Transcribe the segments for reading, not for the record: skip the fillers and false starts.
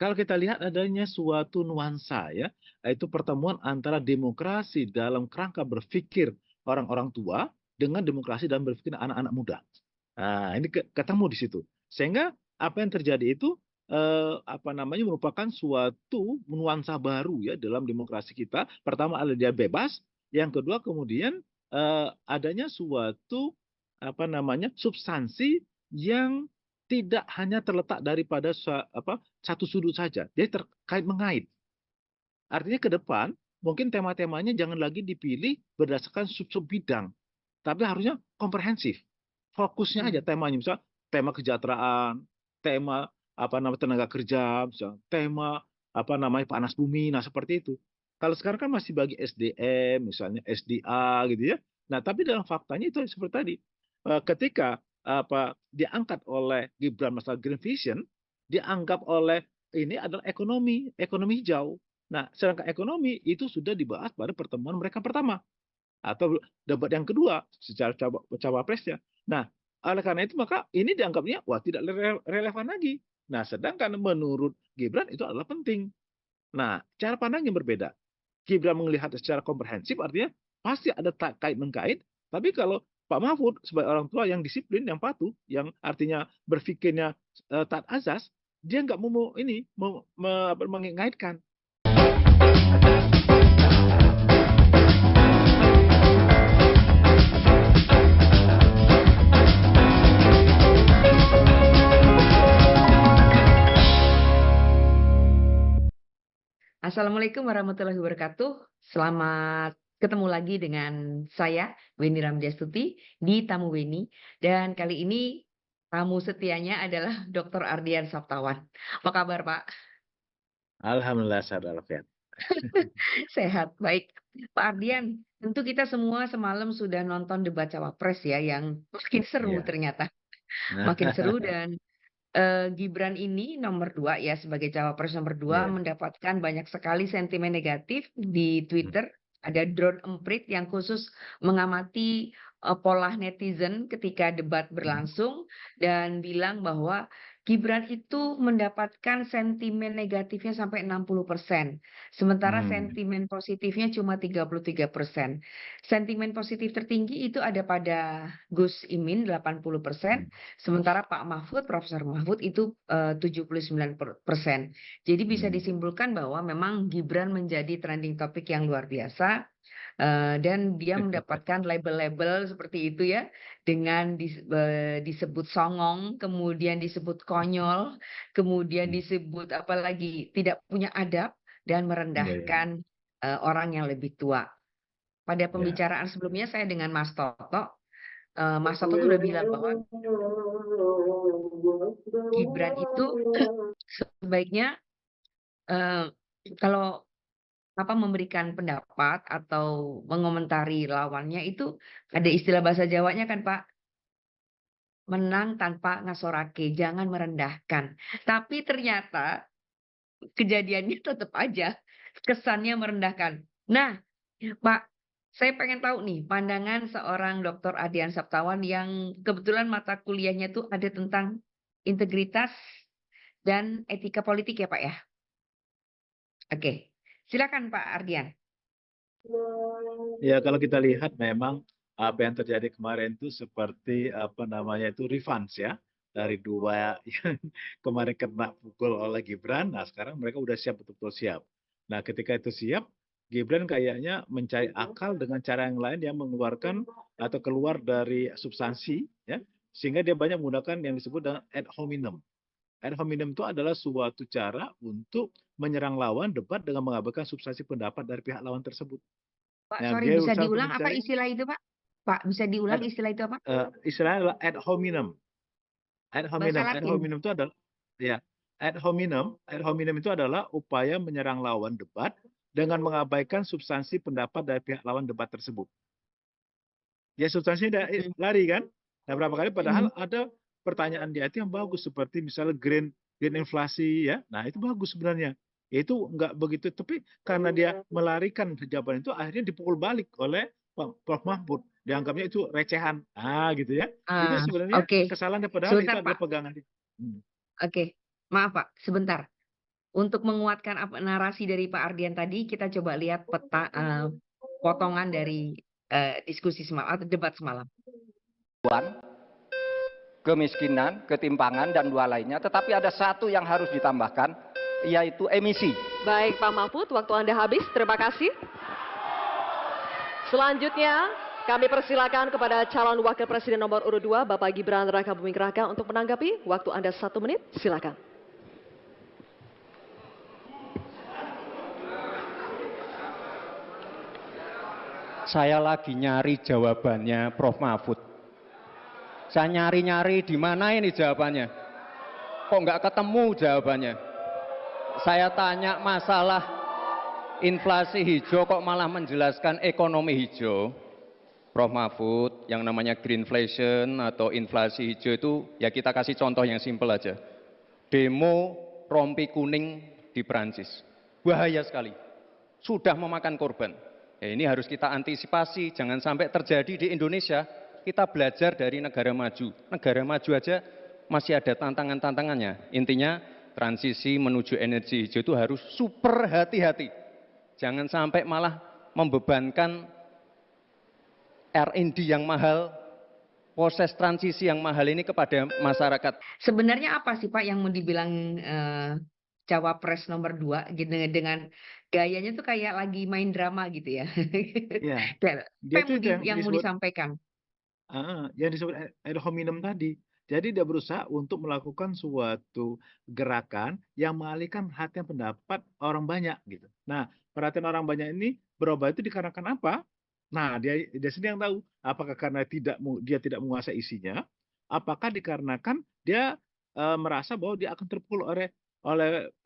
Kalau kita lihat adanya suatu nuansa ya, yaitu pertemuan antara demokrasi dalam kerangka berpikir orang-orang tua dengan demokrasi dalam berpikir anak-anak muda. Nah, ini ketemu di situ. Sehingga apa yang terjadi itu apa namanya merupakan suatu nuansa baru ya dalam demokrasi kita. Pertama adalah dia bebas, yang kedua kemudian adanya suatu apa namanya substansi yang tidak hanya terletak daripada satu sudut saja, dia terkait mengait. Artinya ke depan mungkin tema-temanya jangan lagi dipilih berdasarkan sub-sub bidang, tapi harusnya komprehensif. Fokusnya aja temanya, misal tema kesejahteraan, tema apa namanya tenaga kerja, misal tema apa namanya panas bumi, nah seperti itu. Kalau sekarang kan masih bagi SDM, misalnya SDA gitu ya. Nah, tapi dalam faktanya itu seperti tadi, ketika apa diangkat oleh Gibran masalah Green Vision, dianggap oleh ini adalah ekonomi hijau. Nah, sedangkan ekonomi itu sudah dibahas pada pertemuan mereka pertama atau debat yang kedua secara cawapresnya. Nah, oleh karena itu maka ini dianggapnya wah tidak relevan lagi. Nah, sedangkan menurut Gibran itu adalah penting. Nah, cara pandang yang berbeda. Gibran melihat secara komprehensif artinya pasti ada kait mengkait, tapi kalau Pak Mahfud sebagai orang tua yang disiplin, yang patuh, yang artinya berpikirnya taat azas, dia nggak mau ini mengaitkan. Assalamualaikum warahmatullahi wabarakatuh. Selamat ketemu lagi dengan saya, Weni Ramdiastuti, di Tamu Weni. Dan kali ini tamu setianya adalah Dr. Ardian Saptawan. Apa kabar, Pak? Alhamdulillah sehat walafiat. Sehat, baik. Pak Ardian, tentu kita semua semalam sudah nonton debat cawapres ya, yang makin seru Iya. ternyata. Nah, Makin seru dan Gibran ini nomor 2 ya, sebagai cawapres nomor 2 iya. mendapatkan banyak sekali sentimen negatif di Twitter. Ada drone emprit yang khusus mengamati, pola netizen ketika debat berlangsung dan bilang bahwa Gibran itu mendapatkan sentimen negatifnya sampai 60%, sementara Hmm. sentimen positifnya cuma 33%. Sentimen positif tertinggi itu ada pada Gus Imin 80%. Sementara Pak Mahfud, Profesor Mahfud itu 79%. Jadi bisa Hmm. disimpulkan bahwa memang Gibran menjadi trending topik yang luar biasa, dan dia mendapatkan label-label seperti itu ya, dengan disebut songong, kemudian disebut konyol, kemudian disebut apalagi tidak punya adab dan Iya, iya, merendahkan, orang yang lebih tua. Pada iya. pembicaraan sebelumnya saya dengan Mas Toto, Mas Toto tuh udah bilang bahwa Gibran itu sebaiknya, eee, kalau memberikan pendapat atau mengomentari lawannya itu ada istilah bahasa Jawanya kan, Pak, menang tanpa ngasorake, jangan merendahkan. Tapi ternyata kejadiannya tetap aja kesannya merendahkan. Nah, Pak, saya pengen tahu nih pandangan seorang Doktor Ardian Saptawan yang kebetulan mata kuliahnya tuh ada tentang integritas dan etika politik ya, Pak, ya? Oke, silakan Pak Ardian. Ya, kalau kita lihat memang apa yang terjadi kemarin itu seperti apa namanya itu revenge ya dari dua yang kemarin kena pukul oleh Gibran. Nah, sekarang mereka udah siap betul-betul siap. Nah, ketika itu siap, Gibran kayaknya mencari akal dengan cara yang lain yang mengeluarkan atau keluar dari substansi ya, sehingga dia banyak menggunakan yang disebut dengan ad hominem. Ad hominem itu adalah suatu cara untuk menyerang lawan debat dengan mengabaikan substansi pendapat dari pihak lawan tersebut. Pak, Nah, sorry dia bisa berusaha untuk diulang apa mencari istilah itu, Pak? Pak, bisa diulang ad, istilah itu apa? istilahnya adalah ad hominem. Ad Bahasa hominem, ad Latin. hominem itu adalah ya, ad hominem itu adalah upaya menyerang lawan debat dengan mengabaikan substansi pendapat dari pihak lawan debat tersebut. Ya substansinya Mhm, lari kan? Nah, berapa kali mhm. padahal ada pertanyaan di itu yang bagus seperti misalnya green inflasi ya. Nah, itu bagus sebenarnya. Itu enggak begitu, tapi karena dia melarikan jawaban itu akhirnya dipukul balik oleh Prof. Mahfud. Dianggapnya itu recehan. Ah, gitu ya. Itu Ah, sebenarnya oke. kesalahan padahal itu Sebentar, adalah Pak. pegangan dia. Hmm. Oke. Maaf, Pak, sebentar. untuk menguatkan narasi dari Pak Ardian tadi, kita coba lihat potongan dari diskusi semalam atau debat semalam. Kemiskinan, ketimpangan, dan dua lainnya. Tetapi ada satu yang harus ditambahkan, yaitu emisi. Baik Pak Mahfud, waktu Anda habis. Terima kasih. Selanjutnya, kami persilakan kepada calon wakil presiden nomor urut 2, Bapak Gibran Rakabuming Raka untuk menanggapi. Waktu Anda 1 menit, silakan. Saya lagi nyari jawabannya Prof. Mahfud. Saya nyari-nyari di mana ini jawabannya. Kok nggak ketemu jawabannya. Saya tanya masalah inflasi hijau kok malah menjelaskan ekonomi hijau. Prof. Mahfud, yang namanya greenflation atau inflasi hijau itu ya kita kasih contoh yang simpel aja. Demo rompi kuning di Perancis. Bahaya sekali. Sudah memakan korban. Ya, ini harus kita antisipasi, jangan sampai terjadi di Indonesia. Kita belajar dari negara maju. Negara maju aja masih ada tantangan-tantangannya. Intinya transisi menuju energi hijau itu harus super hati-hati. Jangan sampai malah membebankan R&D yang mahal, proses transisi yang mahal ini kepada masyarakat. Sebenarnya apa sih Pak yang mau dibilang cawapres nomor 2 gitu, dengan gayanya tuh kayak lagi main drama gitu ya? Ya, Apa dia yang tuh itu yang mau disebut disampaikan? yang disebut ad hominem tadi. Jadi dia berusaha untuk melakukan suatu gerakan yang mengalihkan perhatian pendapat orang banyak gitu. Nah, perhatian orang banyak ini berubah itu dikarenakan apa? Nah, dia sendiri yang tahu. Apakah karena dia tidak menguasai isinya? Apakah dikarenakan dia merasa bahwa dia akan terpukul oleh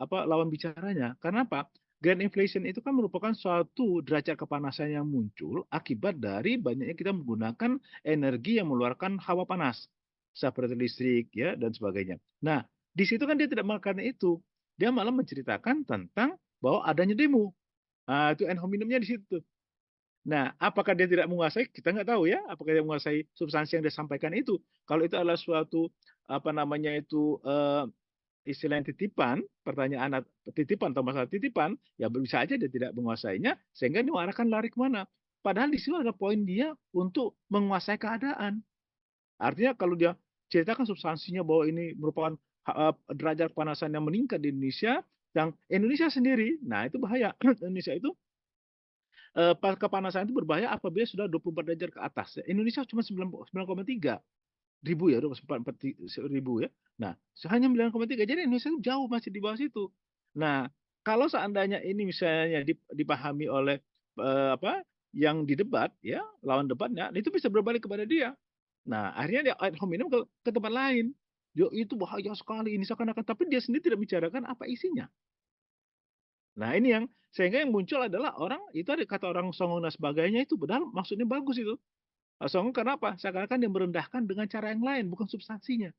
lawan bicaranya? Karena apa? Grand inflation itu kan merupakan suatu derajat kepanasan yang muncul akibat dari banyaknya kita menggunakan energi yang mengeluarkan hawa panas seperti listrik ya dan sebagainya. Nah, di situ kan dia tidak melakukan itu. Dia malah menceritakan tentang bahwa adanya demo. Itu ad hominemnya di situ. Nah, apakah dia tidak menguasai? Kita nggak tahu ya. Apakah dia menguasai substansi yang dia sampaikan itu? Kalau itu adalah suatu istilah titipan, pertanyaan titipan atau masalah titipan, ya bisa aja dia tidak menguasainya, sehingga dia mengarahkan lari kemana. Padahal di situ ada poin dia untuk menguasai keadaan. Artinya kalau dia ceritakan substansinya bahwa ini merupakan derajat kepanasan yang meningkat di Indonesia, yang Indonesia sendiri, nah itu bahaya. Indonesia itu kepanasan itu berbahaya apabila sudah 24 derajat ke atas. Indonesia cuma 9,3 ribu ya, 24 ribu ya. Nah, hanya 9,3. Jadi Indonesia itu jauh masih di bawah situ. Nah, kalau seandainya ini misalnya dipahami oleh yang di debat ya, lawan debatnya, itu bisa berbalik kepada dia. Nah, akhirnya dia ad hominem ke tempat lain. Yo, itu bahaya sekali ini seakan-akan, tapi dia sendiri tidak bicarakan apa isinya. Nah, ini yang sehingga yang muncul adalah orang itu ada kata orang songong dan sebagainya itu padahal maksudnya bagus itu. Songong karena apa? Seakan-akan dia merendahkan dengan cara yang lain, bukan substansinya.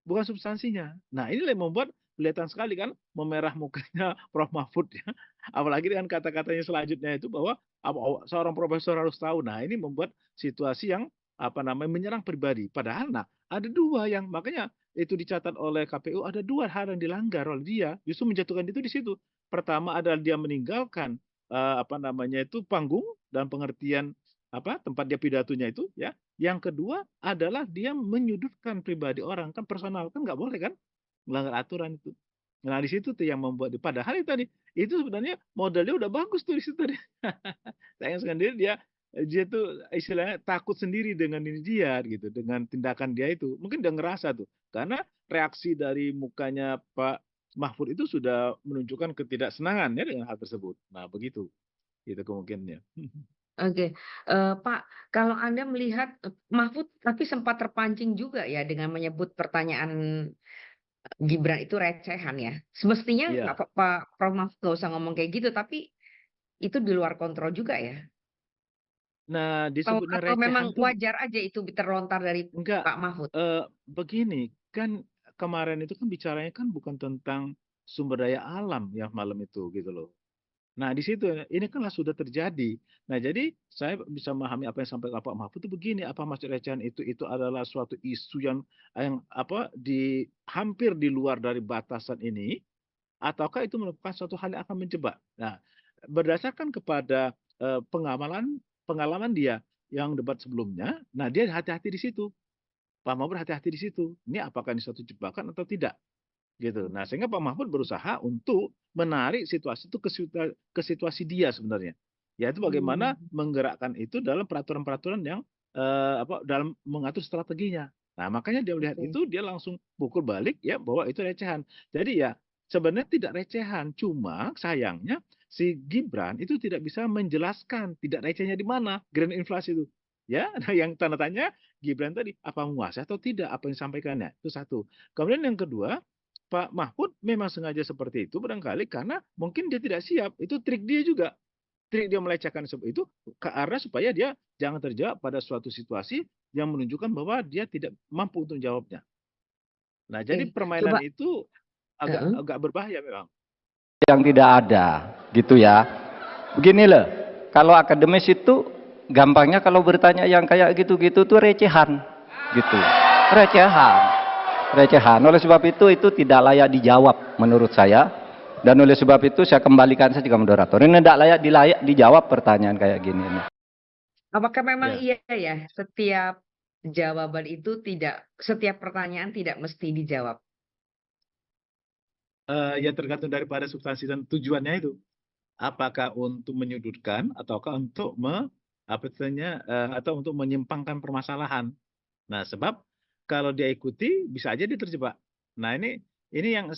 Bukan substansinya. Nah, inilah yang membuat kelihatan sekali kan memerah mukanya Prof. Mahfud ya. Apalagi dengan kata-katanya selanjutnya itu bahwa seorang profesor harus tahu. Nah, ini membuat situasi yang menyerang pribadi. Padahal ada dua yang makanya itu dicatat oleh KPU, ada dua hal yang dilanggar oleh dia, justru menjatuhkan itu di situ. Pertama adalah dia meninggalkan panggung dan pengertian tempat dia pidatonya itu ya. Yang kedua adalah dia menyudutkan pribadi orang, kan personal, kan nggak boleh kan melanggar aturan itu. Nah, di situ tuh yang membuat padahal itu tadi itu sebenarnya modelnya udah bagus tuh di situ tadi. Sayang sendiri dia tuh istilahnya takut sendiri dengan ini dia gitu, dengan tindakan dia itu. Mungkin dia ngerasa tuh karena reaksi dari mukanya Pak Mahfud itu sudah menunjukkan ketidaksenangan ya dengan hal tersebut. Nah, begitu. Itu kemungkinannya. Oke, Pak, kalau Anda melihat Mahfud tapi sempat terpancing juga ya dengan menyebut pertanyaan Gibran itu recehan ya. Semestinya Iya. Pak Prof. Mahfud nggak usah ngomong kayak gitu, tapi itu di luar kontrol juga ya. Nah, disebutnya Atau memang recehan tuh wajar aja itu terlontar dari enggak, Pak Mahfud? begini, kan kemarin itu kan bicaranya kan bukan tentang sumber daya alam yang malam itu gitu loh. Nah, di situ ini kan sudah terjadi. Nah, jadi saya bisa memahami apa yang disampaikan Pak Mahfud itu begini, apa maksud recehan itu adalah suatu isu yang hampir di luar dari batasan ini, ataukah itu merupakan suatu hal yang akan menjebak. Nah, berdasarkan kepada pengalaman dia yang debat sebelumnya, nah dia hati-hati di situ. Pak Mahfud hati-hati di situ. Ini apakah ini suatu jebakan atau tidak? Gitu. Nah, sehingga Pak Mahfud berusaha untuk menarik situasi itu ke situasi dia sebenarnya. Yaitu bagaimana menggerakkan itu dalam peraturan-peraturan yang dalam mengatur strateginya. Nah, makanya dia melihat Oke. itu dia langsung pukul balik ya bahwa itu recehan. Jadi ya sebenarnya tidak recehan, cuma sayangnya si Gibran itu tidak bisa menjelaskan tidak recehnya di mana grand inflasi itu. Ya, nah yang tanda tanya Gibran tadi apa menguasai atau tidak apa yang disampaikannya. Itu satu. Kemudian yang kedua, Pak Mahfud memang sengaja seperti itu barangkali karena mungkin dia tidak siap. Itu trik dia juga. Trik dia melecehkan itu karena supaya dia jangan terjawab pada suatu situasi yang menunjukkan bahwa dia tidak mampu untuk menjawabnya. Nah, jadi Oke. permainan Coba. itu agak Heeh. agak berbahaya memang. Yang tidak ada, gitu ya. Begini loh, kalau akademis itu gampangnya kalau bertanya yang kayak gitu-gitu tuh recehan, gitu. Recehan. Oleh sebab itu tidak layak dijawab menurut saya. Dan oleh sebab itu saya kembalikan saja ke moderator. Ini tidak layak dijawab pertanyaan kayak gini. Apakah memang Ya. iya ya setiap jawaban itu setiap pertanyaan tidak mesti dijawab? Ya tergantung daripada substansi dan tujuannya itu. Apakah untuk menyudutkan ataukah untuk atau untuk menyimpangkan permasalahan. Nah, sebab kalau dia ikuti bisa aja dia terjebak. Nah, ini yang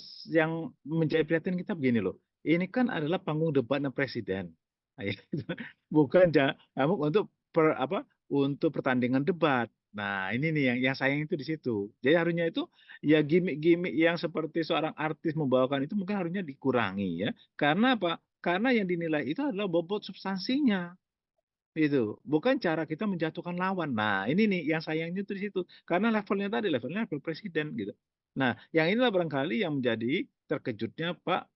menjadi perhatian kita begini loh. Ini kan adalah panggung debatnya presiden. Nah, bukan untuk untuk pertandingan debat. Nah, ini nih yang sayang itu di situ. Jadi harusnya itu ya gimmick-gimmick yang seperti seorang artis membawakan itu mungkin harusnya dikurangi ya. Karena apa? Karena yang dinilai itu adalah bobot substansinya. Itu bukan cara kita menjatuhkan lawan. Nah, ini nih yang sayangnya itu di situ. Karena levelnya level presiden gitu. Nah, yang inilah barangkali yang menjadi terkejutnya Pak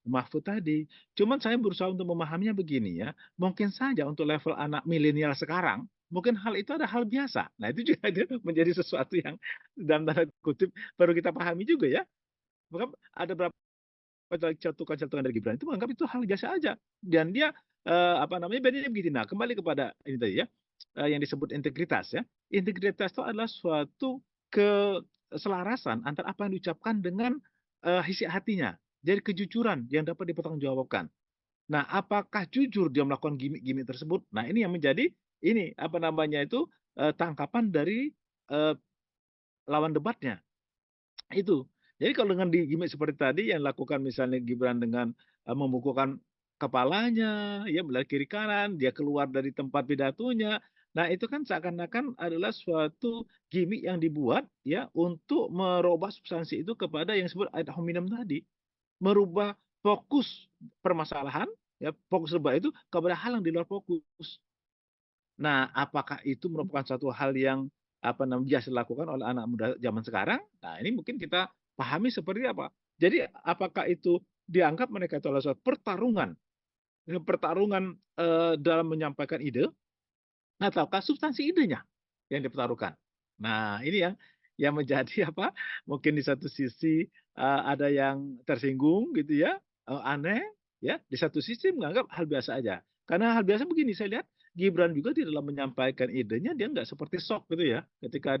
Mahfud tadi. Cuman saya berusaha untuk memahaminya begini ya. Mungkin saja untuk level anak milenial sekarang, mungkin hal itu ada hal biasa. Nah, itu juga menjadi sesuatu yang dalam tanda kutip perlu kita pahami juga ya. Bukan ada berapa catukan-catukan dari Gibran itu menganggap itu hal biasa aja. Dan dia bedanya begini. Nah, kembali kepada ini tadi ya, yang disebut integritas ya. Integritas itu adalah suatu keselarasan antara apa yang diucapkan dengan isi hatinya. Jadi kejujuran yang dapat dipertanggungjawabkan. Nah, apakah jujur dia melakukan gimmick-gimmick tersebut? Nah, ini yang menjadi tangkapan dari lawan debatnya. Itu. Jadi kalau dengan di gimmick seperti tadi yang lakukan misalnya Gibran dengan membukukan kepalanya, ya belah kiri kanan, dia keluar dari tempat pidatonya. Nah, itu kan seakan-akan adalah suatu gimmick yang dibuat ya untuk merubah substansi itu kepada yang disebut ad hominem tadi. Merubah fokus permasalahan, ya fokus debat itu kepada hal yang di luar fokus. Nah, apakah itu merupakan satu hal yang biasa dilakukan oleh anak muda zaman sekarang? Nah, ini mungkin kita pahami seperti apa. Jadi, apakah itu dianggap mereka itu adalah suatu pertarungan, dalam menyampaikan ide, ataukah substansi idenya yang dipertaruhkan? Nah, ini yang menjadi mungkin di satu sisi ada yang tersinggung gitu ya, aneh, ya. Di satu sisi menganggap hal biasa aja. Karena hal biasa begini, saya lihat Gibran juga di dalam menyampaikan idenya dia nggak seperti shock gitu ya, ketika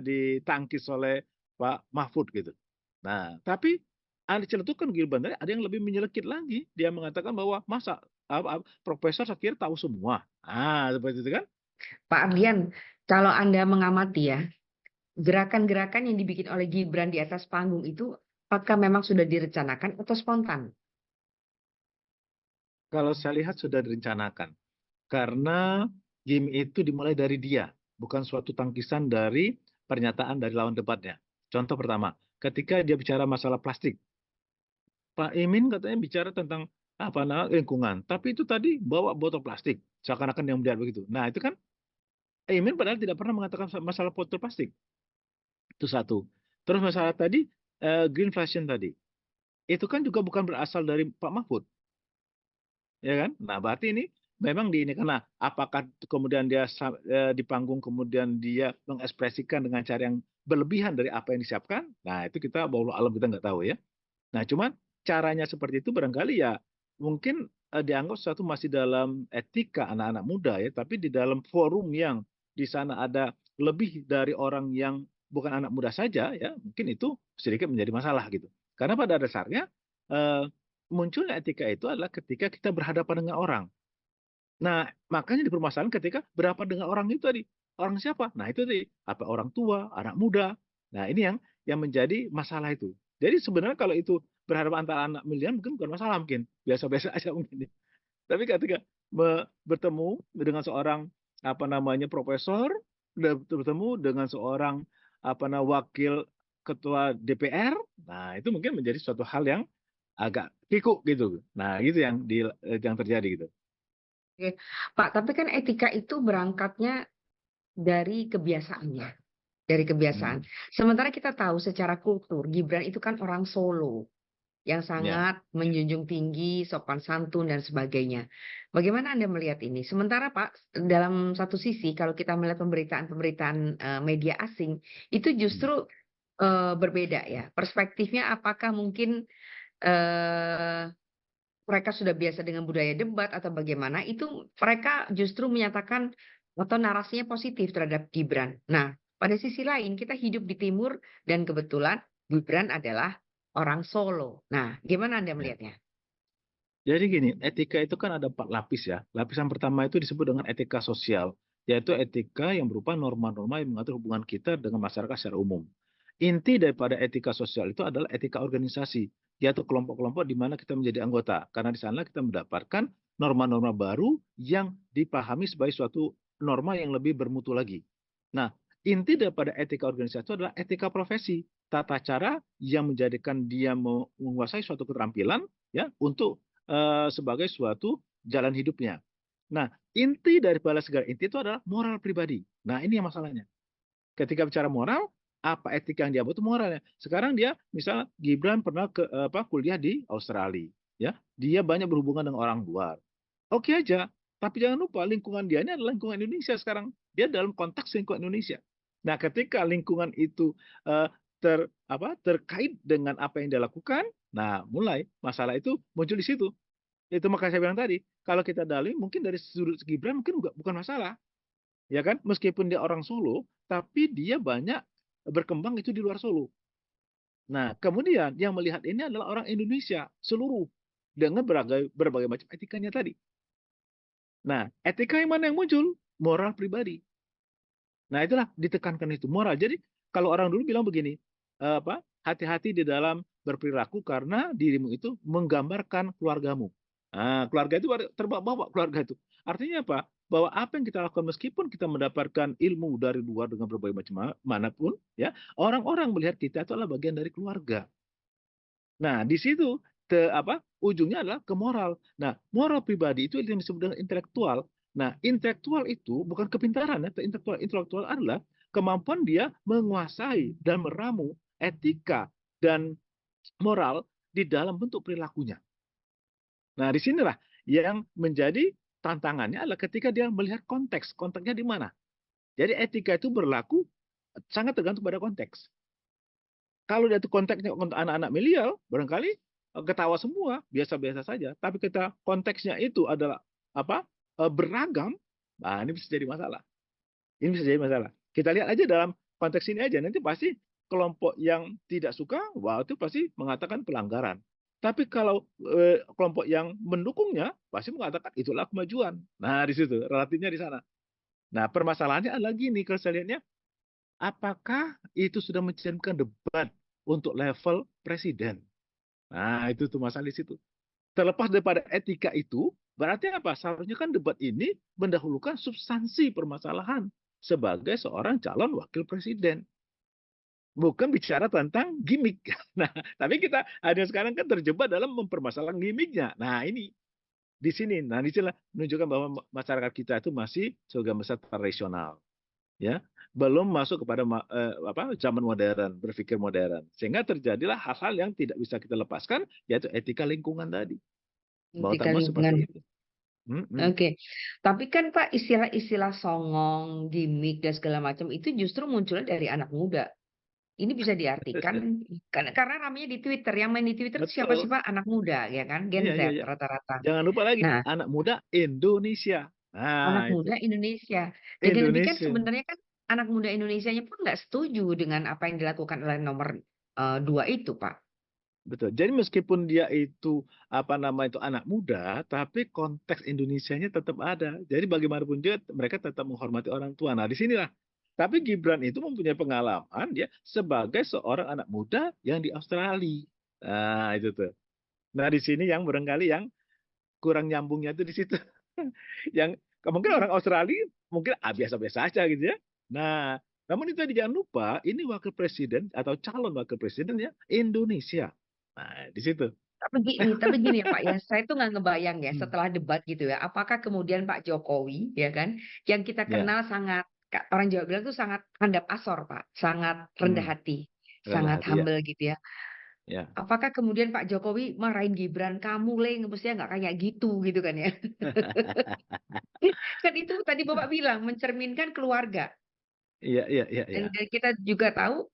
ditangkis oleh Pak Mahfud gitu. Nah, tapi ada celetukan Gibran tadi ada yang lebih menyelekit lagi. Dia mengatakan bahwa masa profesor saya kira tahu semua. Seperti itu kan? Pak Ardian, kalau Anda mengamati ya, gerakan-gerakan yang dibikin oleh Gibran di atas panggung itu apakah memang sudah direncanakan atau spontan? Kalau saya lihat sudah direncanakan. Karena game itu dimulai dari dia, bukan suatu tangkisan dari pernyataan dari lawan debatnya. Contoh pertama, ketika dia bicara masalah plastik, Pak Imin katanya bicara tentang lingkungan, tapi itu tadi bawa botol plastik, seakan-akan yang melihat begitu. Nah, itu kan Imin padahal tidak pernah mengatakan masalah botol plastik. Itu satu. Terus masalah tadi green fashion tadi. Itu kan juga bukan berasal dari Pak Mahfud. Ya kan? Nah, berarti ini memang karena apakah kemudian dia di panggung kemudian dia mengekspresikan dengan cara yang berlebihan dari apa yang disiapkan, nah itu kita wallahu alam kita nggak tahu ya. Nah, cuman caranya seperti itu barangkali ya mungkin dianggap sesuatu masih dalam etika anak-anak muda ya, tapi di dalam forum yang di sana ada lebih dari orang yang bukan anak muda saja ya, mungkin itu sedikit menjadi masalah gitu. Karena pada dasarnya eh, munculnya etika itu adalah ketika kita berhadapan dengan orang. Nah, makanya dipermasalahan ketika berhadapan dengan orang itu tadi. Orang siapa? Nah, itu tadi apa orang tua, anak muda. Nah, ini yang menjadi masalah itu. Jadi sebenarnya kalau itu berhadapan antara anak milenial mungkin bukan masalah mungkin biasa-biasa aja mungkin. Tapi ketika bertemu dengan seorang apa namanya profesor, bertemu dengan seorang apa namanya wakil ketua DPR, nah itu mungkin menjadi suatu hal yang agak kikuk gitu. Nah, gitu yang terjadi gitu. Oke, Pak, tapi kan etika itu berangkatnya dari kebiasaannya, dari kebiasaan. Sementara kita tahu secara kultur, Gibran itu kan orang Solo yang Ya. sangat menjunjung tinggi sopan santun dan sebagainya. Bagaimana Anda melihat ini? Sementara Pak, dalam satu sisi kalau kita melihat pemberitaan-pemberitaan media asing, itu justru berbeda ya. Perspektifnya apakah mungkin eh, mereka sudah biasa dengan budaya debat atau bagaimana, itu mereka justru menyatakan atau narasinya positif terhadap Gibran. Nah, pada sisi lain kita hidup di timur dan kebetulan Gibran adalah orang Solo. Nah, gimana Anda Ya. melihatnya? Jadi gini, etika itu kan ada 4 lapis ya. Lapisan pertama itu disebut dengan etika sosial, yaitu etika yang berupa norma-norma yang mengatur hubungan kita dengan masyarakat secara umum. Inti daripada etika sosial itu adalah etika organisasi, yaitu kelompok-kelompok di mana kita menjadi anggota. Karena di sana kita mendapatkan norma-norma baru yang dipahami sebagai suatu norma yang lebih bermutu lagi. Nah, inti daripada etika organisasi itu adalah etika profesi, tata cara yang menjadikan dia menguasai suatu keterampilan ya untuk sebagai suatu jalan hidupnya. Nah, inti daripada segala inti itu adalah moral pribadi. Nah, ini yang masalahnya. Ketika bicara moral, apa etika yang dia buat itu moralnya. Sekarang dia, misalnya Gibran pernah kuliah di Australia, ya, dia banyak berhubungan dengan orang luar. Oke aja, tapi jangan lupa lingkungan dia ini adalah lingkungan Indonesia sekarang. Dia dalam konteks lingkungan Indonesia. Nah, ketika lingkungan itu terkait dengan apa yang dia lakukan, nah mulai masalah itu muncul di situ. Itu makanya saya bilang tadi, kalau kita dalih mungkin dari sudut Gibran mungkin bukan masalah, ya kan? Meskipun dia orang Solo, tapi dia banyak berkembang itu di luar Solo. Nah, kemudian yang melihat ini adalah orang Indonesia seluruh dengan berbagai macam etikanya tadi. Nah, etika yang mana yang muncul? Moral pribadi. Nah, itulah ditekankan itu moral. Jadi kalau orang dulu bilang begini, hati-hati di dalam berperilaku karena dirimu itu menggambarkan keluargamu. Nah, keluarga itu terbawa keluarga itu. Artinya apa? Bahwa apa yang kita lakukan meskipun kita mendapatkan ilmu dari luar dengan berbagai macam manapun, ya orang-orang melihat kita itu adalah bagian dari keluarga. Nah, di situ ujungnya adalah ke moral. Nah, moral pribadi itu yang disebut dengan intelektual. Nah, intelektual itu bukan kepintaran ya, intelektual adalah kemampuan dia menguasai dan meramu etika dan moral di dalam bentuk perilakunya. Nah, disinilah yang menjadi tantangannya adalah ketika dia melihat konteks, konteksnya di mana. Jadi etika itu berlaku sangat tergantung pada konteks. Kalau dia itu konteksnya untuk anak-anak milenial, barangkali ketawa semua, biasa-biasa saja. Tapi kita konteksnya itu adalah beragam, nah ini bisa jadi masalah. Ini bisa jadi masalah. Kita lihat aja dalam konteks ini aja, nanti pasti kelompok yang tidak suka, wah itu pasti mengatakan pelanggaran. Tapi kalau kelompok yang mendukungnya, pasti mengatakan itulah kemajuan. Nah di situ, relatifnya di sana. Nah permasalahannya adalah gini, kalau saya lihatnya, apakah itu sudah mencerminkan debat untuk level presiden? Nah, itu tuh masalah di situ. Terlepas daripada etika itu, berarti apa? Seharusnya kan debat ini mendahulukan substansi permasalahan sebagai seorang calon wakil presiden. Bukan bicara tentang gimmick. Nah, tapi kita ada sekarang kan terjebak dalam mempermasalahkan gimmicknya. Nah, ini di sini. Nah, disinilah menunjukkan bahwa masyarakat kita itu masih sebagian besar tradisional. Ya, belum masuk kepada zaman modern, berpikir modern, sehingga terjadilah hal-hal yang tidak bisa kita lepaskan, yaitu etika lingkungan tadi. Mau Etika tak mau lingkungan. seperti itu. Oke, tapi kan Pak istilah-istilah songong, gimmick dan segala macam itu justru munculnya dari anak muda. Ini bisa diartikan karena ramenya di Twitter, yang main di Twitter itu siapa sih Betul. Pak? Anak muda ya kan, Gen Iya, iya, Z iya. rata-rata. Jangan lupa lagi Nah, anak muda Indonesia. anak Nah, itu. muda Indonesia. Dengan demikian Indonesia. sebenarnya kan anak muda Indonesianya pun nggak setuju dengan apa yang dilakukan oleh nomor 2 itu, Pak. Betul. Jadi meskipun dia itu apa nama itu anak muda, tapi konteks Indonesianya tetap ada. Jadi bagaimanapun juga mereka tetap menghormati orang tua. Nah, di sinilah. Tapi Gibran itu mempunyai pengalaman dia sebagai seorang anak muda yang di Australia. Nah, itu tuh. Nah, di sini yang barangkali yang kurang nyambungnya itu di situ. Yang mungkin orang Australia mungkin biasa-biasa aja gitu ya. Nah, namun itu tadi jangan lupa ini wakil presiden atau calon wakil presiden ya Indonesia. Nah, di situ. Tapi gini ya Pak ya, saya tuh nggak ngebayang ya Hmm. setelah debat gitu ya, apakah kemudian Pak Jokowi ya kan, yang kita Ya, kenal sangat orang Jawa bilang tuh sangat handap asor Pak, sangat rendah hmm, hati, rendah sangat hati ya, humble gitu ya. ya. Apakah kemudian Pak Jokowi marahin Gibran, "Kamu Leng, mestinya nggak kayak gitu kan ya. Kan itu tadi Bapak bilang mencerminkan keluarga. Iya, iya, iya, iya. Dan kita juga tahu,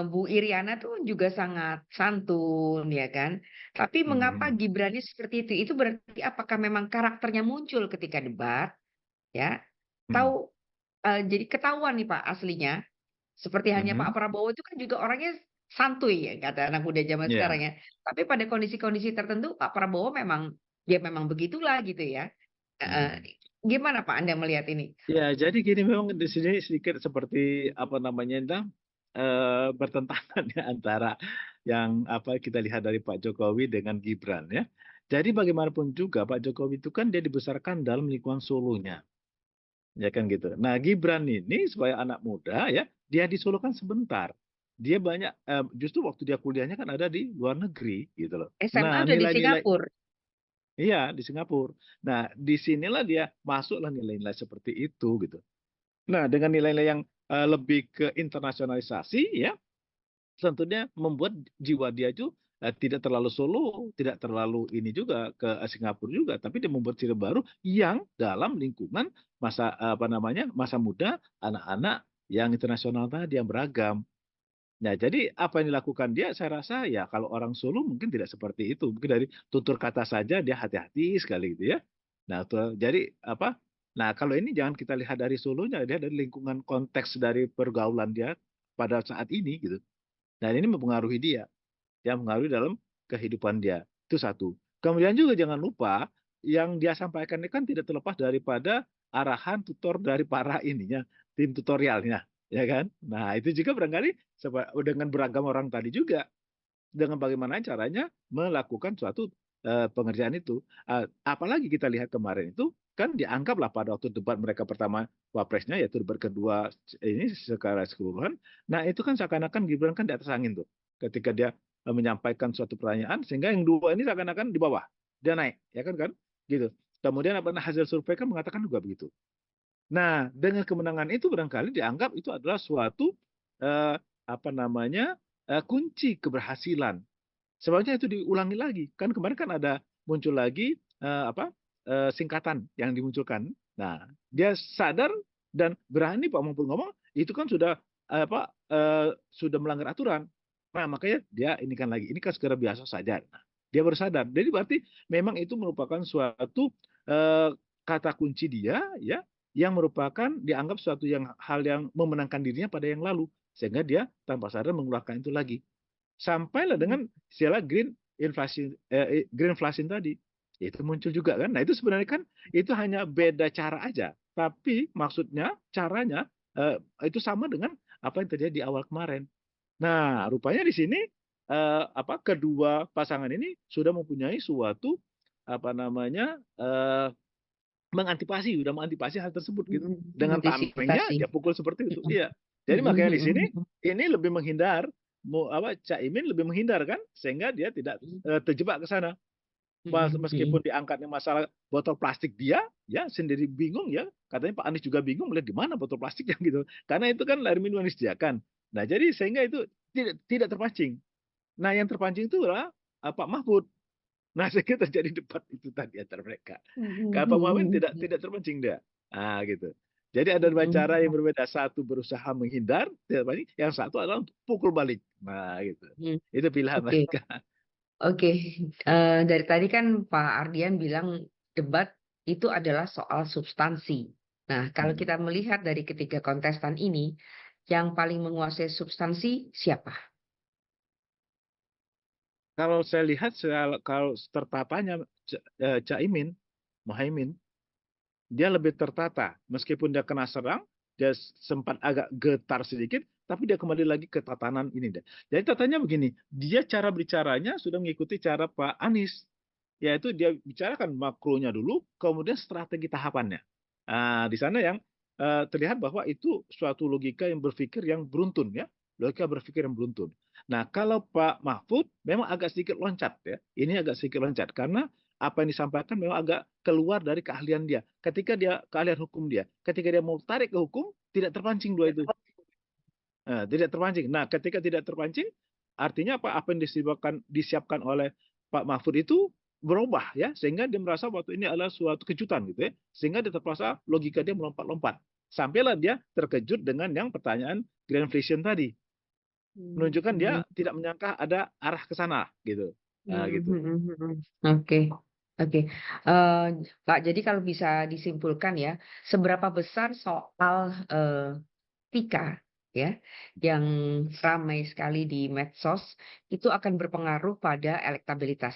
Bu Iriana tuh juga sangat santun ya kan. Tapi mengapa Mhm, Gibrannya seperti itu? Itu berarti apakah memang karakternya muncul ketika debat ya, mhm, tahu jadi ketahuan nih Pak aslinya, seperti halnya Pak mhm. Prabowo itu kan juga orangnya santuy ya kata anak muda zaman sekarang Ya, ya. Tapi pada kondisi-kondisi tertentu Pak Prabowo memang, ya memang begitulah gitu ya. mhm. Heeh. Gimana Pak Anda melihat ini? Ya, jadi gini memang di sini sedikit seperti apa namanya itu bertentangan ya antara yang apa kita lihat dari Pak Jokowi dengan Gibran ya. Jadi bagaimanapun juga Pak Jokowi itu kan dia dibesarkan dalam lingkungan Solonya, ya kan gitu. Nah, Gibran ini sebagai anak muda ya, dia di Solo kan sebentar. Dia banyak justru waktu dia kuliahnya kan ada di luar negeri gitu loh. SMA Nah, udah di nilai-nilai Singapura. iya di Singapura. Nah, disinilah dia masuklah nilai-nilai seperti itu gitu. Nah, dengan nilai-nilai yang lebih ke internasionalisasi ya, tentunya membuat jiwa dia itu tidak terlalu solo, tidak terlalu ini juga ke Singapura juga, tapi dia membuat ciri baru yang dalam lingkungan masa apa namanya masa muda, anak-anak yang internasional tadi yang beragam. Nah, jadi apa yang dilakukan dia, saya rasa ya kalau orang Solo mungkin tidak seperti itu. Mungkin dari tutur kata saja dia hati-hati sekali gitu ya. Nah, jadi apa? Nah, kalau ini jangan kita lihat dari Solonya, dia dari lingkungan konteks dari pergaulan dia pada saat ini gitu. Dan ini mempengaruhi dia, yang mempengaruhi dalam kehidupan dia. Itu satu. Kemudian juga jangan lupa yang dia sampaikan ini kan tidak terlepas daripada arahan tutor dari para ininya, tim tutorialnya, ya kan? Nah, itu juga barangkali dengan beragam orang tadi juga dengan bagaimana caranya melakukan suatu pengerjaan itu. Apalagi kita lihat kemarin itu kan dianggaplah pada waktu debat mereka pertama wapresnya yaitu debat kedua ini secara keseluruhan. Nah itu kan seakan-akan Gibran kan di atas angin tuh ketika dia menyampaikan suatu pertanyaan sehingga yang dua ini seakan-akan di bawah dia naik ya kan gitu. Kemudian apa hasil survei kan mengatakan juga begitu. Nah, dengan kemenangan itu barangkali dianggap itu adalah suatu apa namanya kunci keberhasilan. Sebenarnya itu diulangi lagi. Kan kemarin kan ada muncul lagi singkatan yang dimunculkan. Nah, dia sadar dan berani Pak Mahfud ngomong itu kan sudah sudah melanggar aturan. Nah, makanya dia ini kan lagi. Ini kan segera biasa saja. Nah, dia baru sadar. Jadi berarti memang itu merupakan suatu kata kunci dia ya yang merupakan dianggap suatu hal yang memenangkan dirinya pada yang lalu sehingga dia tanpa sadar mengeluarkan itu lagi sampailah dengan istilah green flashing tadi itu muncul juga kan. Nah itu sebenarnya kan itu hanya beda cara aja, tapi maksudnya caranya itu sama dengan apa yang terjadi di awal kemarin. Nah rupanya di sini kedua pasangan ini sudah mempunyai suatu apa namanya sudah mengantisipasi hal tersebut gitu. Dengan tamengnya Mengantisipasi. dia pukul seperti itu. Mhm. Iya. Jadi Mhm makanya di mhm sini mhm. ini lebih menghindar Caimin lebih menghindar kan sehingga dia tidak terjebak ke sana. Mhm Meskipun mhm. diangkatnya masalah botol plastik dia ya sendiri bingung ya katanya Pak Anies juga bingung melihat di mana botol plastiknya gitu karena itu kan air minum yang disediakan. Nah jadi sehingga itu tidak terpancing. Nah yang terpancing itu adalah Pak Mahfud. Nah sehingga terjadi debat itu tadi antara mereka. Mhm Kalau Pak Muhammad mhm tidak mhm. tidak terpancing dia. Ah gitu. Jadi ada dua cara Mhm. yang berbeda. Satu berusaha menghindar, yang satu adalah untuk pukul balik. Nah, gitu. Mhm. Itu pilihan Oke. mereka. Oke, dari tadi kan Pak Ardian bilang debat itu adalah soal substansi. Nah, kalau Hmm. kita melihat dari ketiga kontestan ini, yang paling menguasai substansi siapa? Kalau saya lihat kalau tertatanya Caimin, Mohaimin, dia lebih tertata. Meskipun dia kena serang, dia sempat agak getar sedikit, tapi dia kembali lagi ke tatanan ini deh. Jadi tatanya begini, dia cara bicaranya sudah mengikuti cara Pak Anies, yaitu dia bicarakan makronya dulu, kemudian strategi tahapannya. Nah, di sana yang terlihat bahwa itu suatu logika yang berpikir yang beruntun ya, logika berpikir yang beruntun. Nah, kalau Pak Mahfud memang agak sedikit loncat ya, ini agak sedikit loncat karena apa yang disampaikan memang agak keluar dari keahlian dia. Ketika dia keahlian hukum dia, ketika dia mau tarik ke hukum, tidak terpancing dua itu. Tidak terpancing. Nah, ketika tidak terpancing, artinya apa? Apa yang disiapkan oleh Pak Mahfud itu berubah ya, sehingga dia merasa waktu ini adalah suatu kejutan gitu ya, sehingga dia terpaksa logika dia melompat-lompat. Sampailah dia terkejut dengan yang pertanyaan Grand Vision tadi, menunjukkan dia Mhm. tidak menyangka ada arah ke sana gitu. Nah, Mhm, gitu. mhm, mhm. Oke, oke. Eh, Pak, jadi kalau bisa disimpulkan ya, seberapa besar soal Tika ya, yang ramai sekali di medsos itu akan berpengaruh pada elektabilitas.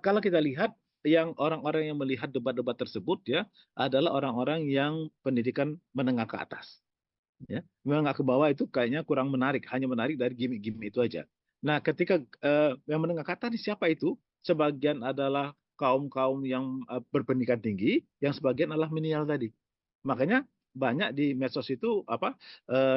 Kalau kita lihat yang orang-orang yang melihat debat-debat tersebut ya adalah orang-orang yang pendidikan menengah ke atas. Ya, menengah ke bawah itu kayaknya kurang menarik, hanya menarik dari gimmick-gimmick itu aja. Nah, ketika yang menengah ke atas ini siapa itu? Sebagian adalah kaum-kaum yang berpendidikan tinggi, yang sebagian adalah milenial tadi. Makanya banyak di medsos itu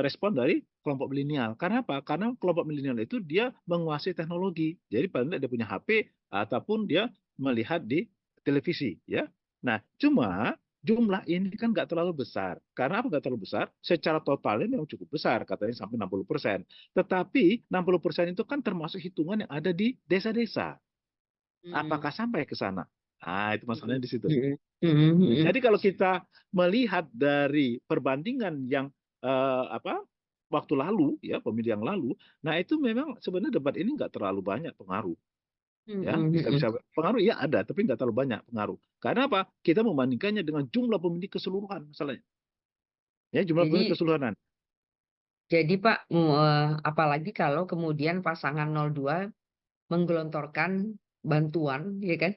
respon dari kelompok milenial. Karena apa? Karena kelompok milenial itu dia menguasai teknologi. Jadi paling tidak dia punya HP ataupun dia melihat di televisi, ya. Nah, cuma jumlah ini kan nggak terlalu besar. Karena apa nggak terlalu besar? Secara totalnya memang cukup besar, katanya sampai 60%. Tetapi 60% itu kan termasuk hitungan yang ada di desa-desa. Mhm, Apakah sampai ke sana? Nah, itu mhm, masalahnya di situ. mhm, mhm, mhm. Jadi kalau kita melihat dari perbandingan yang waktu lalu ya pemilihan yang lalu, nah itu memang sebenarnya debat ini nggak terlalu banyak pengaruh ya Mhm, bisa mhm. bisa pengaruh ya ada tapi nggak terlalu banyak pengaruh. Karena apa? Kita membandingkannya dengan jumlah pemilih keseluruhan masalahnya ya jumlah pemilih Jadi keseluruhan. Pak, apalagi kalau kemudian pasangan 02 menggelontorkan bantuan, ya kan?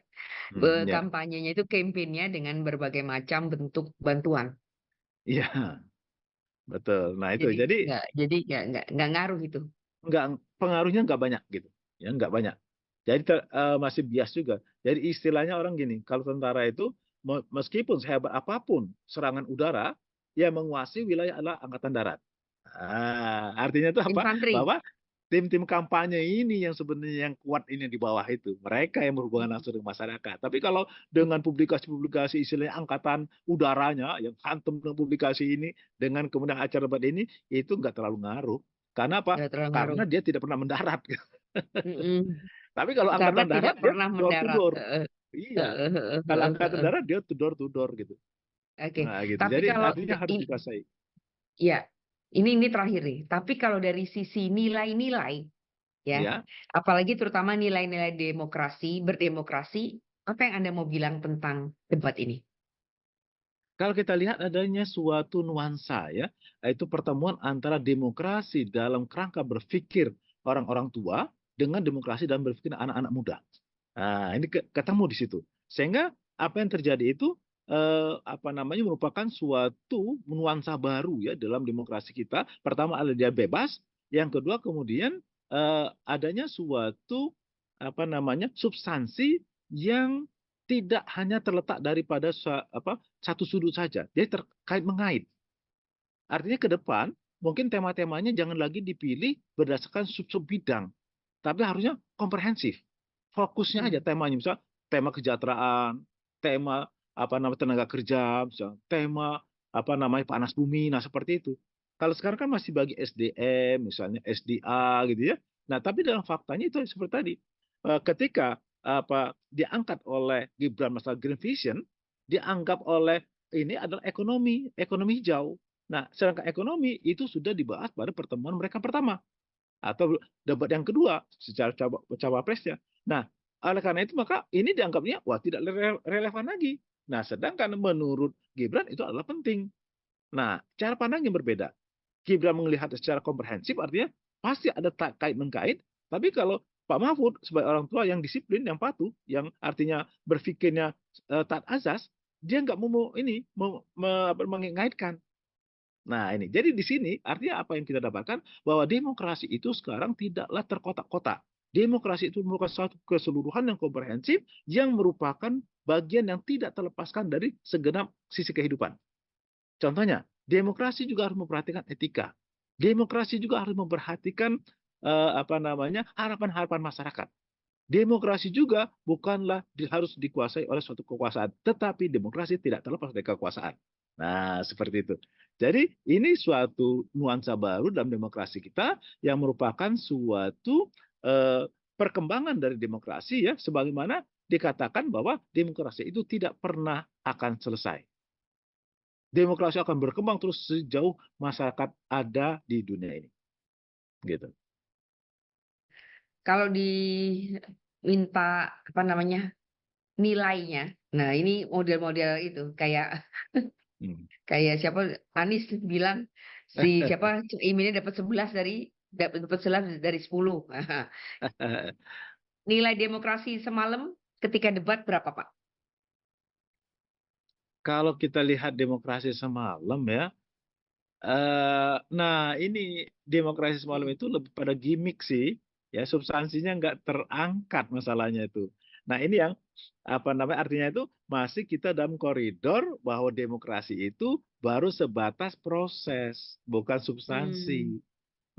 Ya Kampanyenya itu campaign-nya dengan berbagai macam bentuk bantuan. iya betul. Nah itu Jadi jadi nggak ngaruh itu. nggak pengaruhnya nggak banyak gitu ya nggak banyak. Jadi masih bias juga. Jadi istilahnya orang gini, kalau tentara itu meskipun sehebat apapun serangan udara, yang menguasai wilayah adalah angkatan darat. Artinya itu apa? Infanteri. Bahwa tim-tim kampanye ini yang sebenarnya yang kuat ini di bawah itu, mereka yang berhubungan Mhm, langsung dengan masyarakat. Tapi kalau dengan publikasi-publikasi istilahnya angkatan udaranya yang hantam dengan publikasi ini, dengan kemudian acara debat ini, itu nggak terlalu ngaruh. Karena apa? nggak terlalu ngaruh. Karena dia tidak pernah mendarat. Mhm. Tapi kalau Karena angkatan tidak darat dia pernah door to mendarat. door. Heeh, Iya. heeh, heeh, Kalau heeh, angkatan heeh. darat dia to door gitu. Oke, Nah, gitu. tapi Jadi kalau artinya harus i dikuasai. ya, ini terakhir nih, tapi kalau dari sisi nilai-nilai ya, Ya. apalagi terutama nilai-nilai berdemokrasi, apa yang Anda mau bilang tentang debat ini? Kalau kita lihat adanya suatu nuansa ya, yaitu pertemuan antara demokrasi dalam kerangka berpikir orang-orang tua dengan demokrasi dalam berpikir anak-anak muda. Nah, ini ketemu di situ. Sehingga apa yang terjadi itu merupakan suatu nuansa baru ya dalam demokrasi kita. Pertama ada dia bebas, yang kedua kemudian adanya suatu substansi yang tidak hanya terletak daripada satu sudut saja. Jadi terkait mengait. Artinya ke depan mungkin tema-temanya jangan lagi dipilih berdasarkan sub-sub bidang, tapi harusnya komprehensif. Fokusnya aja Mhm, temanya, misal tema kesejahteraan, tema tenaga kerja, misal tema panas bumi, nah seperti itu. Kalau sekarang kan masih bagi SDM, misalnya SDA gitu ya. Nah, tapi dalam faktanya itu seperti tadi. Ketika diangkat oleh Gibran masalah Green Vision, dianggap oleh ini adalah ekonomi hijau. Nah, sedangkan ekonomi itu sudah dibahas pada pertemuan mereka pertama atau debat yang kedua secara cawapresnya. Nah, oleh karena itu maka ini dianggapnya wah tidak relevan lagi. Nah, sedangkan menurut Gibran itu adalah penting. Nah, cara pandang yang berbeda. Gibran melihat secara komprehensif artinya pasti ada kait-mengkait, tapi kalau Pak Mahfud sebagai orang tua yang disiplin, yang patuh, yang artinya berpikirnya taat azas, dia nggak mau mengaitkan. Nah, ini. Jadi di sini artinya apa yang kita dapatkan bahwa demokrasi itu sekarang tidaklah terkotak-kotak. Demokrasi itu merupakan suatu keseluruhan yang komprehensif yang merupakan bagian yang tidak terlepaskan dari segenap sisi kehidupan. Contohnya, demokrasi juga harus memperhatikan etika. Demokrasi juga harus memperhatikan harapan-harapan masyarakat. Demokrasi juga bukanlah harus dikuasai oleh suatu kekuasaan, tetapi demokrasi tidak terlepas dari kekuasaan. Nah, seperti itu. Jadi ini suatu nuansa baru dalam demokrasi kita yang merupakan suatu perkembangan dari demokrasi ya, sebagaimana dikatakan bahwa demokrasi itu tidak pernah akan selesai. Demokrasi akan berkembang terus sejauh masyarakat ada di dunia ini. Gitu. Kalau diminta nilainya, nah ini model-model itu kayak kayak siapa Anies bilang si siapa Imin dapat 11 dari 10. Nilai demokrasi semalam ketika debat berapa, Pak? Kalau kita lihat demokrasi semalam ya, nah ini demokrasi semalam itu lebih pada gimmick sih, ya substansinya nggak terangkat masalahnya itu. Nah ini yang artinya itu masih kita dalam koridor bahwa demokrasi itu baru sebatas proses, bukan substansi.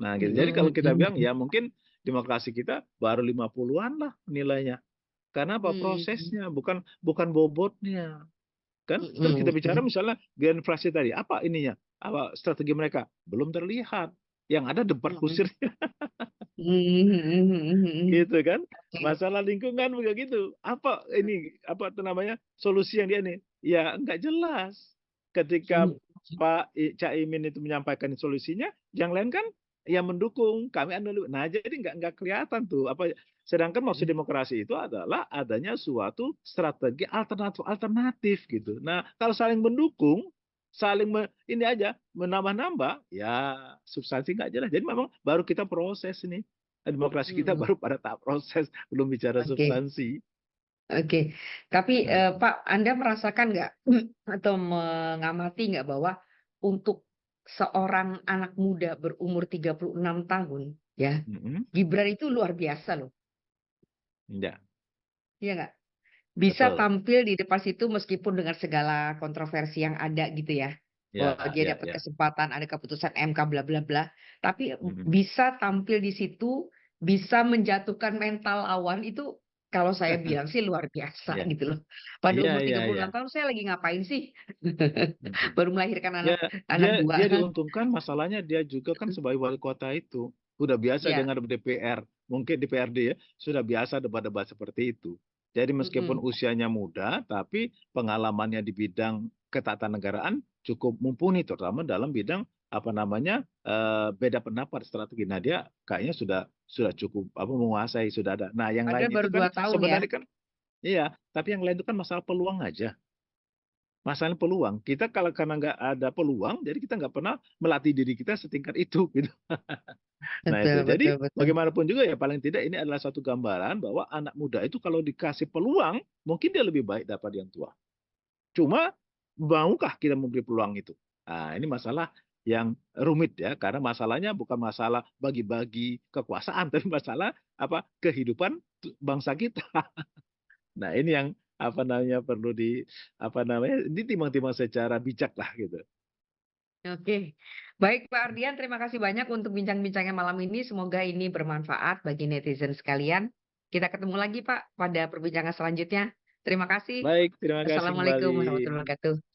Nah gitu. Jadi kalau kita bilang ya mungkin demokrasi kita baru 50-an lah nilainya. Karena apa? Prosesnya, bukan bobotnya. Kan terus kita bicara misalnya inflasi tadi, apa ininya? Apa strategi mereka? Belum terlihat. Yang ada debat kusirnya. Gitu kan? Masalah lingkungan begitu. Apa ini solusi yang dia nih? Ya enggak jelas. Ketika Pak Caimin itu menyampaikan solusinya, yang lain kan yang mendukung, kami nah jadi nggak kelihatan tuh apa. Sedangkan maksud demokrasi itu adalah adanya suatu strategi alternatif gitu. Nah, kalau saling mendukung, saling ini aja menambah-nambah, ya substansi nggak jelas. Jadi memang baru kita proses ini. Demokrasi kita baru pada tahap proses, belum bicara substansi. Oke. Tapi Pak, Anda merasakan nggak atau mengamati nggak bahwa untuk seorang anak muda berumur 36 tahun, ya, Gibran itu luar biasa loh. Enggak. Iya nggak? Bisa Betul. tampil di depan situ meskipun dengan segala kontroversi yang ada gitu ya. Bahwa dia dapat kesempatan, ada keputusan MK bla bla bla. Tapi bisa tampil di situ, bisa menjatuhkan mental lawan itu kalau saya bilang sih luar biasa gitu loh. Pada umur 36 tahun saya lagi ngapain sih? Baru melahirkan anak dua. Dia diuntungkan, masalahnya dia juga kan sebagai wali kota itu udah biasa dengan DPR, mungkin DPRD ya, sudah biasa debat-debat seperti itu. Jadi meskipun usianya muda, tapi pengalamannya di bidang ketatanegaraan cukup mumpuni, terutama dalam bidang beda pendapat strategi. Nah dia kayaknya sudah cukup menguasai, sudah ada. Nah yang lain baru itu kan 2 tahun sebenarnya ya? kan iya, tapi yang lain itu kan masalah peluang aja. Masalah peluang. Kita kalau karena nggak ada peluang, jadi kita nggak pernah melatih diri kita setingkat itu gitu. Nah itu. Jadi bagaimanapun juga ya paling tidak ini adalah satu gambaran bahwa anak muda itu kalau dikasih peluang, mungkin dia lebih baik daripada yang tua. Cuma maukah kita memberi peluang itu? Nah, ini masalah yang rumit ya, karena masalahnya bukan masalah bagi-bagi kekuasaan, tapi masalah kehidupan bangsa kita. Nah, ini yang perlu ditimbang-timbang secara bijak lah gitu. Oke. Baik Pak Ardian, terima kasih banyak untuk bincang-bincangnya malam ini. Semoga ini bermanfaat bagi netizen sekalian. Kita ketemu lagi Pak pada perbincangan selanjutnya. Terima kasih. Baik, terima kasih Assalamualaikum kembali. warahmatullahi wabarakatuh.